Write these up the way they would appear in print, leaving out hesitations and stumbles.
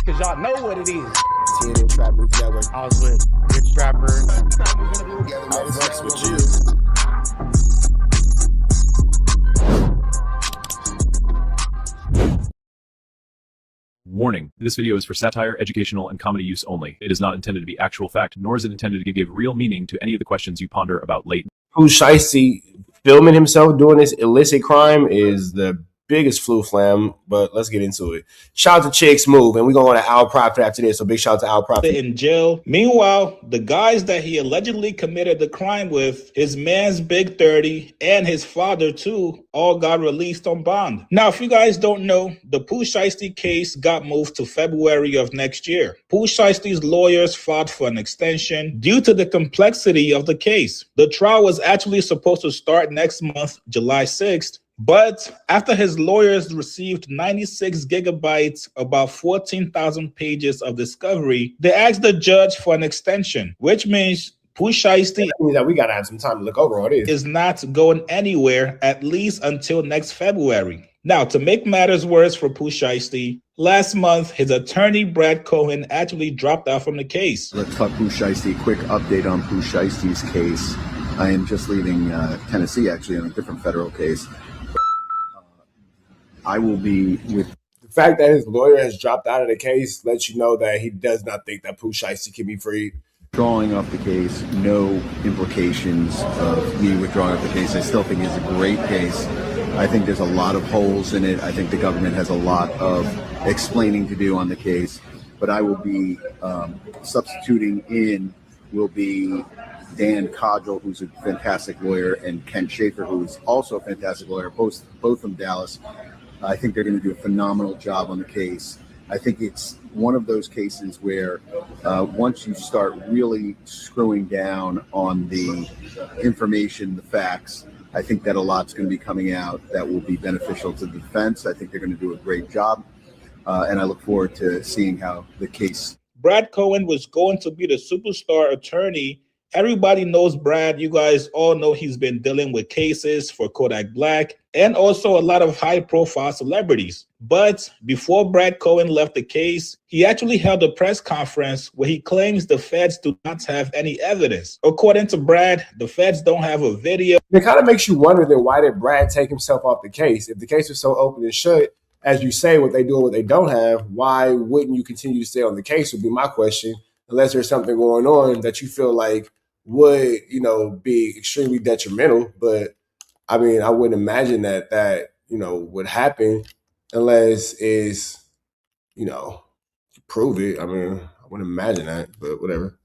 cause y'all know what it is. TNN Trap Movie Network. I was with Rich Trapper. I fucks with you. Warning, this video is for satire, educational, and comedy use only. It is not intended to be actual fact, nor is it intended to give real meaning to any of the questions you ponder about late. Pooh Shiesty filming himself doing this illicit crime is the biggest flu flam, but let's get into it. Shout out to Chicks Move, and we're going to Al Prophet after this, so big shout out to Al Prophet. In jail. Meanwhile, the guys that he allegedly committed the crime with, his man's Big 30 and his father too, all got released on bond. Now, if you guys don't know, the Pooh Shiesty case got moved to February of next year. Pooh Shiesty's lawyers fought for an extension due to the complexity of the case. The trial was actually supposed to start next month, July 6th, but after his lawyers received 96 gigabytes, about 14,000 pages of discovery, they asked the judge for an extension, which means Pooh Shiesty that we got to have some time to look over all this. Is not going anywhere, at least until next February. Now, to make matters worse for Pooh Shiesty, last month, his attorney, Brad Cohen, actually dropped out from the case. Let's talk Pooh Shiesty. Quick update on Pooh Shiesty's case. I am just leaving Tennessee, actually, on a different federal case. I will be with... The fact that his lawyer has dropped out of the case lets you know that he does not think that Pooh Shiesty can be freed. Drawing off the case, no implications of me withdrawing off the case. I still think it's a great case. I think there's a lot of holes in it. I think the government has a lot of explaining to do on the case. But I will be substituting in will be Dan Codgel, who's a fantastic lawyer, and Ken Schaefer, who's also a fantastic lawyer, both from Dallas. I think they're going to do a phenomenal job on the case. I think it's one of those cases where once you start really screwing down on the information, the facts, I think that a lot's going to be coming out that will be beneficial to the defense. I think they're going to do a great job, and I look forward to seeing how the case... Brad Cohen was going to be the superstar attorney. Everybody knows Brad. You guys all know he's been dealing with cases for Kodak Black and also a lot of high-profile celebrities. But before Brad Cohen left the case, he actually held a press conference where he claims the feds do not have any evidence. According to Brad, the feds don't have a video. It kind of makes you wonder then, why did Brad take himself off the case? If the case was so open and shut, as you say, what they do and what they don't have, why wouldn't you continue to stay on the case would be my question, unless there's something going on that you feel like would, be extremely detrimental. But I mean, I wouldn't imagine that would happen unless it's, prove it. I mean, I wouldn't imagine that, but whatever.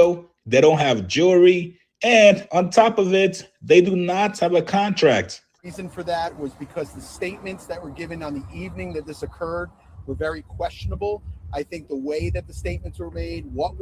So they don't have jewelry. And on top of it, they do not have a contract. Reason for that was because the statements that were given on the evening that this occurred were very questionable. I think the way that the statements were made, what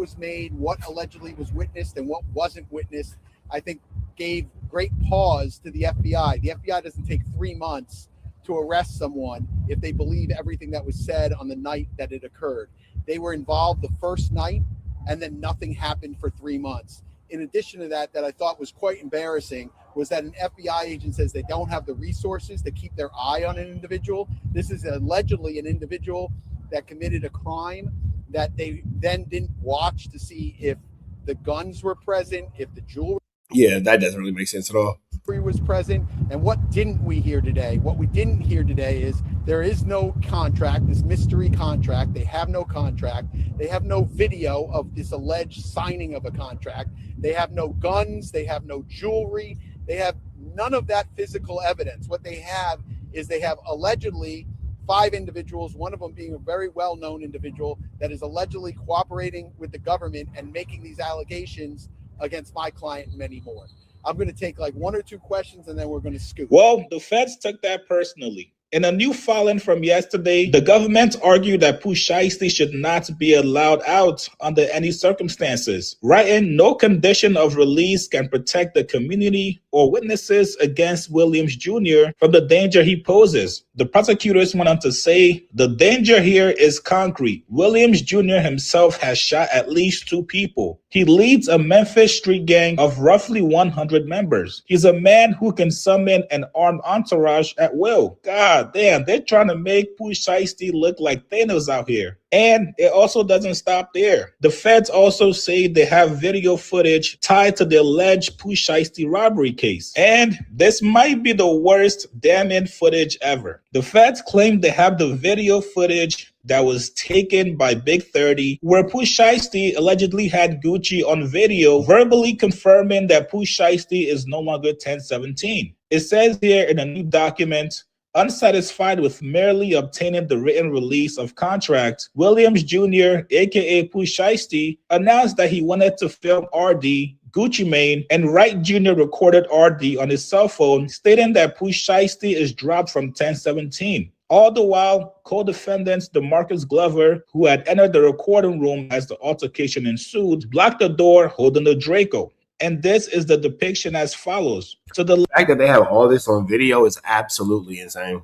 allegedly was witnessed and what wasn't witnessed, I think gave great pause to the FBI. The FBI doesn't take 3 months to arrest someone if they believe everything that was said on the night that it occurred. They were involved the first night and then nothing happened for 3 months. In addition to that I thought was quite embarrassing was that an FBI agent says they don't have the resources to keep their eye on an individual. This is allegedly an individual that committed a crime that they then didn't watch to see if the guns were present, if the jewelry... Yeah, that doesn't really make sense at all. ...was present. And what didn't we hear today? What we didn't hear today is there is no contract, this mystery contract. They have no contract. They have no video of this alleged signing of a contract. They have no guns. They have no jewelry. They have none of that physical evidence. What they have is they have allegedly 5 individuals, one of them being a very well-known individual that is allegedly cooperating with the government and making these allegations against my client and many more. I'm going to take like 1 or 2 questions and then we're going to scoot. Well, the feds took that personally. In a new filing from yesterday, the government argued that Pooh Shiesty should not be allowed out under any circumstances, writing no condition of release can protect the community or witnesses against Williams Jr. from the danger he poses. The prosecutors went on to say, the danger here is concrete. Williams Jr. himself has shot at least 2 people. He leads a Memphis street gang of roughly 100 members. He's a man who can summon an armed entourage at will. God. God damn, they're trying to make Pooh Shiesty look like Thanos out here. And it also doesn't stop there. The feds also say they have video footage tied to the alleged Pooh Shiesty robbery case. And this might be the worst damning footage ever. The feds claim they have the video footage that was taken by Big 30, where Pooh Shiesty allegedly had Gucci on video, verbally confirming that Pooh Shiesty is no longer 1017. It says here in a new document, unsatisfied with merely obtaining the written release of contract, Williams Jr., aka Pooh Shiesty, announced that he wanted to film RD, Gucci Mane, and Wright Jr. recorded RD on his cell phone, stating that Pooh Shiesty is dropped from 1017. All the while, co-defendants DeMarcus Glover, who had entered the recording room as the altercation ensued, blocked the door holding the Draco. And this is the depiction as follows. So the fact that they have all this on video is absolutely insane.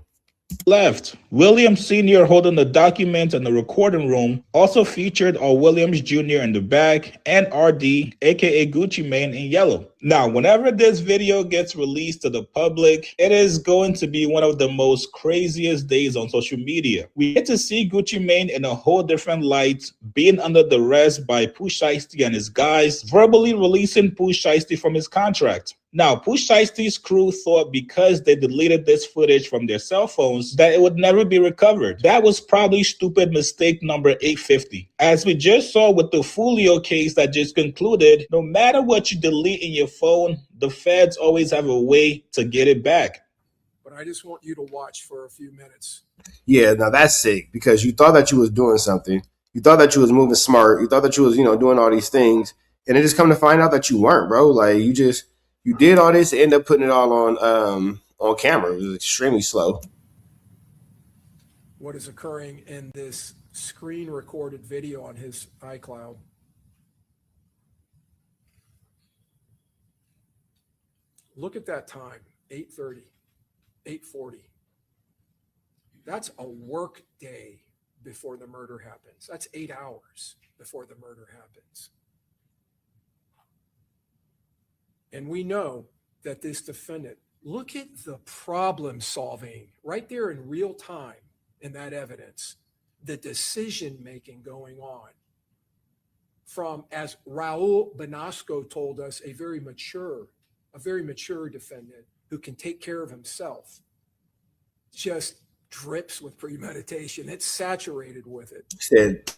left, Williams Sr. holding the document in the recording room, also featured are Williams Jr. in the back and RD, aka Gucci Mane, in yellow. Now, whenever this video gets released to the public, it is going to be one of the most craziest days on social media. We get to see Gucci Mane in a whole different light, being under duress by Pooh Shiesty and his guys, verbally releasing Pooh Shiesty from his contract. Now, Pooh Shiesty's crew thought because they deleted this footage from their cell phones that it would never be recovered. That was probably stupid mistake number 850. As we just saw with the Fulio case that just concluded, no matter what you delete in your phone, the feds always have a way to get it back. But I just want you to watch for a few minutes. Yeah, now that's sick because you thought that you was doing something. You thought that you was moving smart. You thought that you was, doing all these things. And it just come to find out that you weren't, bro. Like you did all this and end up putting it all on camera. It was extremely slow. What is occurring in this screen recorded video on his iCloud? Look at that time, 8:30, 8:40. That's a work day before the murder happens. That's 8 hours before the murder happens. And we know that this defendant, look at the problem solving right there in real time in that evidence, the decision making going on from, as Raul Benasco told us, a very mature defendant who can take care of himself, just drips with premeditation. It's saturated with it. Said,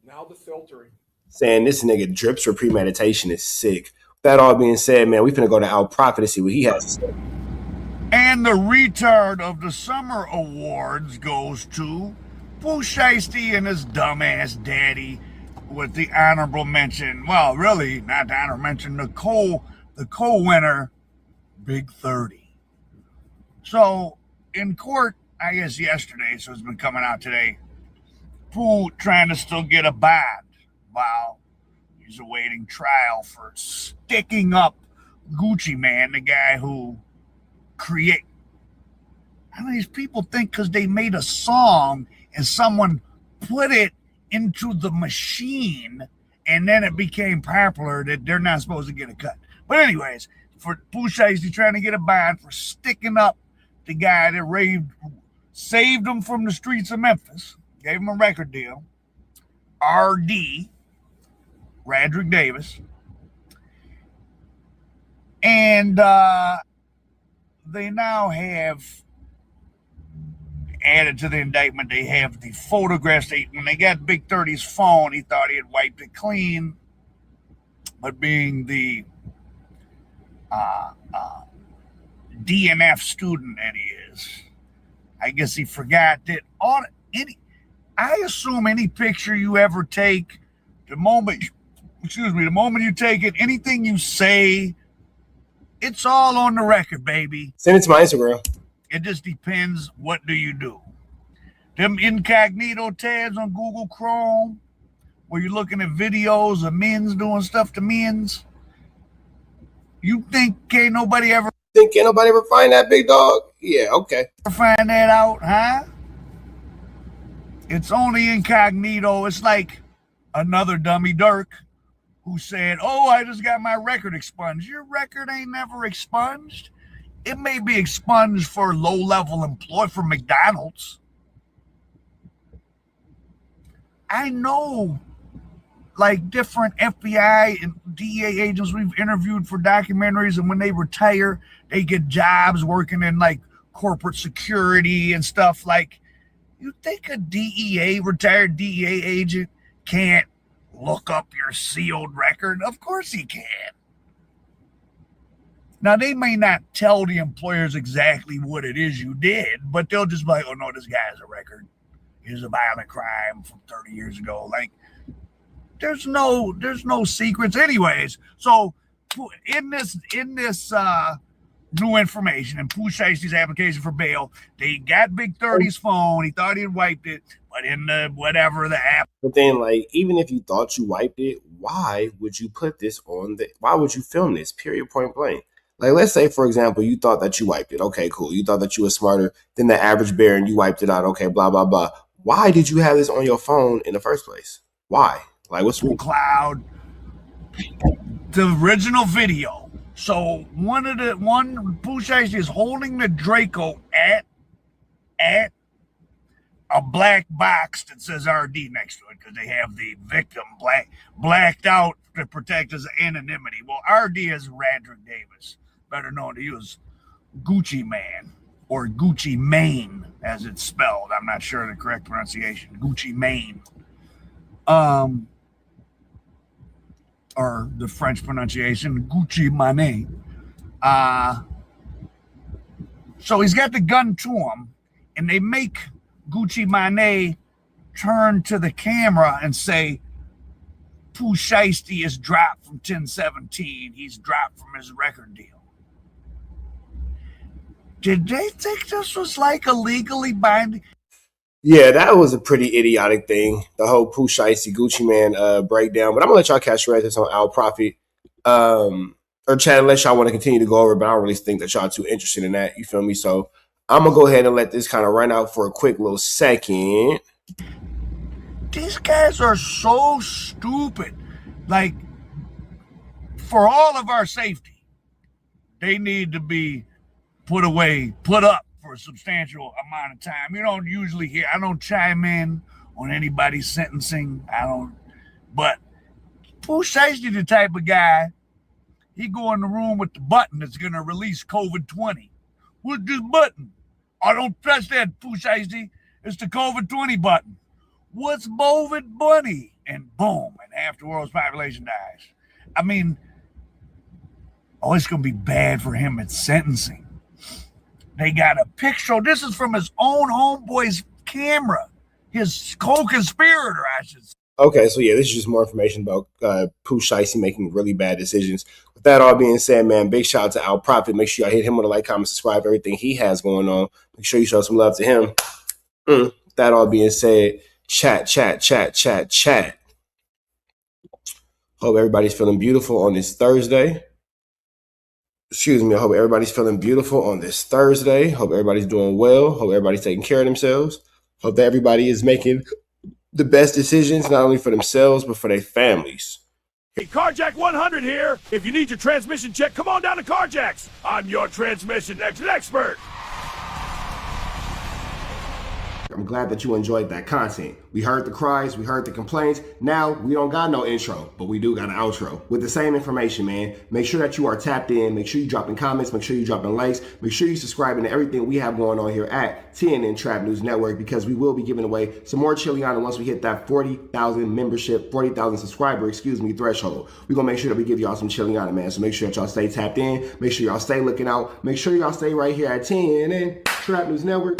Now the filtering. saying this nigga drips for premeditation is sick. With that all being said, man, we finna go to Al Prophet to see what he has to say. And the retard of the summer awards goes to Pooh Shiesty and his dumbass daddy, with the honorable mention. Well, really, not the honorable mention. The co-winner, Big 30. So in court, I guess yesterday, so it's been coming out today, Pooh trying to still get a bond while he's awaiting trial for sticking up Gucci Mane, the guy who create. I mean, these people think because they made a song and someone put it into the machine and then it became popular that they're not supposed to get a cut. But anyways, for Pooh Shiesty trying to get a bond for sticking up the guy that saved him from the streets of Memphis, gave him a record deal, RD, Radrick Davis, and they now have added to the indictment, they have the photographs. When they got Big 30's phone, he thought he had wiped it clean, but being the DNF student that he is, I guess he forgot that I assume any picture you ever take, the moment you take it, anything you say, it's all on the record, baby. Send it to my Instagram. It just depends, what do you do? Them incognito tabs on Google Chrome, where you're looking at videos of men's doing stuff to men's. You think can't nobody ever find that, big dog? Yeah, okay. find that out, huh? It's only incognito. It's like another dummy Dirk who said, oh, I just got my record expunged. Your record ain't never expunged. It may be expunged for low-level employee for McDonald's. I know, like, different FBI and DEA agents we've interviewed for documentaries, and when they retire, they get jobs working in, like, corporate security and stuff. Like, you think a retired DEA agent can't look up your sealed record? Of course he can. Now, they may not tell the employers exactly what it is you did, but they'll just be like, oh, no, this guy has a record. Here's a violent crime from 30 years ago. Like, there's no secrets anyways. So in this new information in Pooh Shiesty's application for bail, they got Big 30's phone. He thought he had wiped it, but in the app. But then, like, even if you thought you wiped it, why would you put this why would you film this? Period, point blank. Like, let's say, for example, you thought that you wiped it. Okay, cool. You thought that you were smarter than the average bear and you wiped it out. Okay, blah, blah, blah. Why did you have this on your phone in the first place? Why? Like, what's wrong? Cloud, the original video. So one Pooh Shiesty is holding the Draco at a black box that says RD next to it because they have the victim blacked out to protect his anonymity. Well, RD is Radrick Davis, better known to you as Gucci Man or Gucci Mane, as it's spelled. I'm not sure the correct pronunciation. Gucci Mane. Or the French pronunciation, Gucci Mane. So he's got the gun to him, and they make Gucci Mane turn to the camera and say, Pooh Shiesty is dropped from 1017. He's dropped from his record deal. Did they think this was like a legally binding? Yeah, that was a pretty idiotic thing, the whole Pooh Shiesty Gucci Man breakdown. But I'm going to let y'all catch this on Our Profit. Or chat unless y'all want to continue to go over, but I don't really think that y'all too interested in that. You feel me? So I'm going to go ahead and let this kind of run out for a quick little second. These guys are so stupid. Like, for all of our safety, they need to be put up for a substantial amount of time. You don't usually hear, I don't chime in on anybody's sentencing. But Pooh Shiesty the type of guy, he go in the room with the button that's going to release COVID-20. What's this button? I don't touch that, Pooh Shiesty. It's the COVID-20 button. What's COVID bunny? And boom, and half the world's population dies. I mean, it's going to be bad for him at sentencing. They got a picture. This is from his own homeboy's camera. His co-conspirator, I should say. Okay, so yeah, this is just more information about Pooh Shiesty making really bad decisions. With that all being said, man, big shout out to Our Profit. Make sure y'all hit him with a like, comment, subscribe, everything he has going on. Make sure you show some love to him. With that all being said, chat. Hope everybody's feeling beautiful on this Thursday. Excuse me. I hope everybody's feeling beautiful on this Thursday. Hope everybody's doing well. Hope everybody's taking care of themselves. Hope that everybody is making the best decisions, not only for themselves, but for their families. Hey, Carjack 100 here. If you need your transmission check, come on down to Carjack's. I'm your transmission expert. I'm glad that you enjoyed that content. We heard the cries, we heard the complaints. Now we don't got no intro, but we do got an outro with the same information, man. Make sure that you are tapped in. Make sure you dropping comments. Make sure you dropping likes. Make sure you subscribing to everything we have going on here at TNN Trap News Network, because we will be giving away some more Chiliana once we hit that 40,000 membership, 40,000 subscriber, threshold. We're going to make sure that we give y'all some Chiliana, man. So make sure that y'all stay tapped in. Make sure y'all stay looking out. Make sure y'all stay right here at TNN Trap News Network.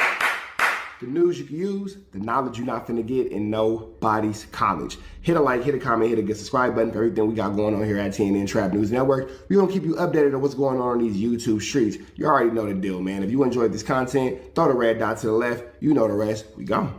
The news you can use, the knowledge you're not finna get in nobody's college. Hit a like, hit a comment, hit a subscribe button for everything we got going on here at TNN Trap News Network. We're gonna keep you updated on what's going on these YouTube streets. You already know the deal, man. If you enjoyed this content, throw the red dot to the left. You know the rest. We go.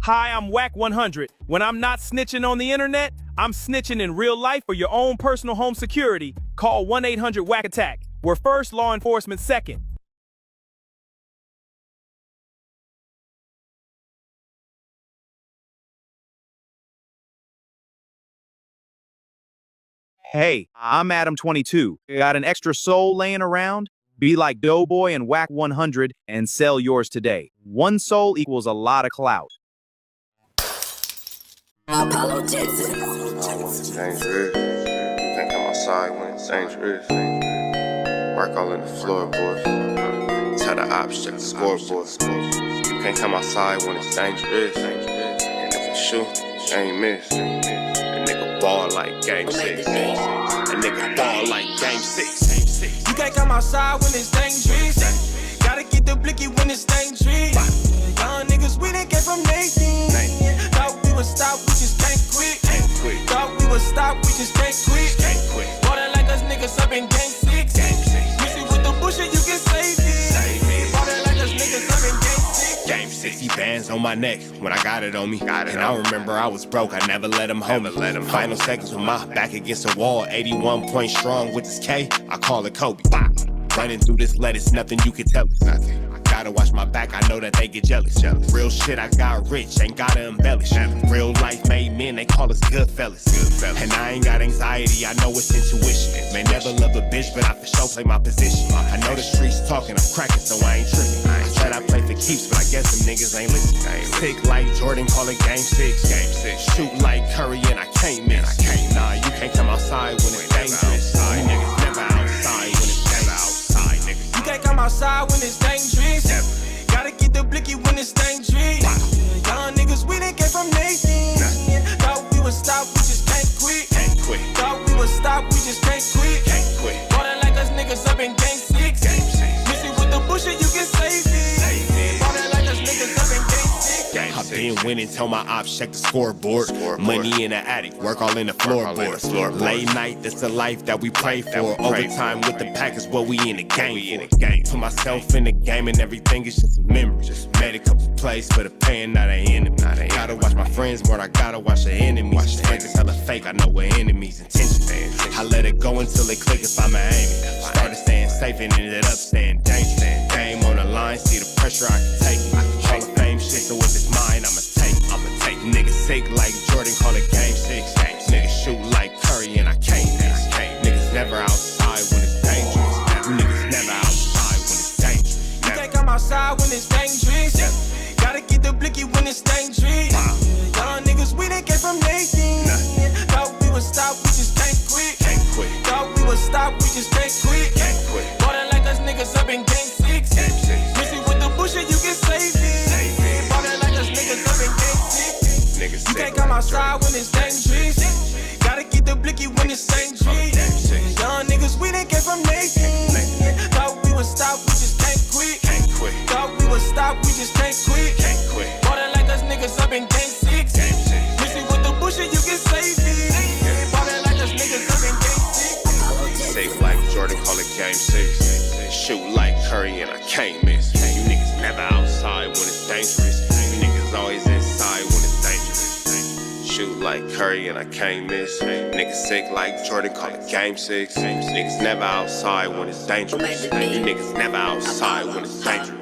Hi, I'm Whack 100. When I'm not snitching on the internet, I'm snitching in real life for your own personal home security. Call 1-800-WACK-ATTACK. We're first, law enforcement second. Hey, I'm Adam22. Got an extra soul laying around? Be like Doughboy and Whack 100 and sell yours today. One soul equals a lot of clout. Apollo Jackson. It's dangerous. You can't come outside when it's dangerous. Work all in the floorboards. Tell the ops, check the scoreboard. You can't come outside when it's dangerous. And if you shoot, you ain't miss. A nigga ball like game 6. A nigga ball like game 6. You can't come outside when it's dangerous. Gotta get the blicky when it's dangerous. Young niggas, we done came from Nathan. Thought we would stop, we just can't quit. Thought we would stop, we just can't quit. Water like us niggas up in game 6. Mix it with the bullshit, you can save it. Water like us niggas up in game 6. Game 60 bands on my neck when I got it on me. And I remember I was broke, I never let them hold me. Final seconds with my back against the wall. 81 point strong with this K, I call it Kobe. Running through this lettuce, nothing you can tell us. Nothing. Gotta watch my back, I know that they get jealous. Real shit, I got rich, ain't gotta embellish. Real life made men, they call us good fellas. And I ain't got anxiety, I know it's intuition. May never love a bitch, but I for sure play my position. I know the streets talking, I'm cracking, so I ain't tripping. I said I play for keeps, but I guess them niggas ain't listening. Sick like Jordan, call it game 6. Shoot like Curry, and I can't miss. Nah, you can't come outside when it's dangerous. You niggas never outside when it's dangerous. You can't come outside when it's dangerous. Gotta get the blicky when it's dangerous. Young niggas, we done came from Nathan. Thought we would stop, we just can't quit. Thought we would stop, we just can't quit. Water like us niggas up in game 6. Mix it with the bullshit, you can save it. Water like us niggas up in game 6. I've been winning, tell my ops check the scoreboard. Money in the attic, work all in the floorboards. Late night, that's the life that we pray for. Overtime with the pack is what we in the game for. Put myself in the game and everything is just a memory. Made a couple plays for the pain, not an enemy. Gotta watch my friends more, I gotta watch the enemies. Fake is hella fake, I know we're enemies' intentions. I let it go until it click if I'm aiming. Started staying safe and ended up staying dangerous. Game on the line, see the pressure I can take. Hall of Fame shit, so if it's mine, I'ma take. Niggas sick like Jordan, call it game 6. Niggas shoot like Curry and I can't miss. Niggas never outside when it's dangerous. Niggas never outside when it's dangerous. You can't come outside when it's dangerous. Gotta get the blicky when it's dangerous. Young niggas, we done came from Nathan. Thought we would stop, we just can't quit. Thought we would stop, we just can't quit. Water like us niggas up in game 6. Mix it with the bullshit, you can save it. Water like us niggas up in game 6. You can't come outside when it's dangerous. Gotta get the blicky when it's dangerous. Young niggas, we done came from Nathan. Thought we would stop, we just can't quit. Thought we would stop, we just can't quit. Water like us niggas up in game 6. Mix it with the bullshit, you can save it. Water like us niggas up in game 6. Sick like Jordan, call it game 6. Shoot like Curry and I can't miss. You niggas never outside when it's dangerous. You niggas always inside when it's dangerous. Shoot like Curry and I can't miss. Niggas sick like Jordan, call it game 6. Niggas never outside when it's dangerous. You niggas never outside when it's dangerous.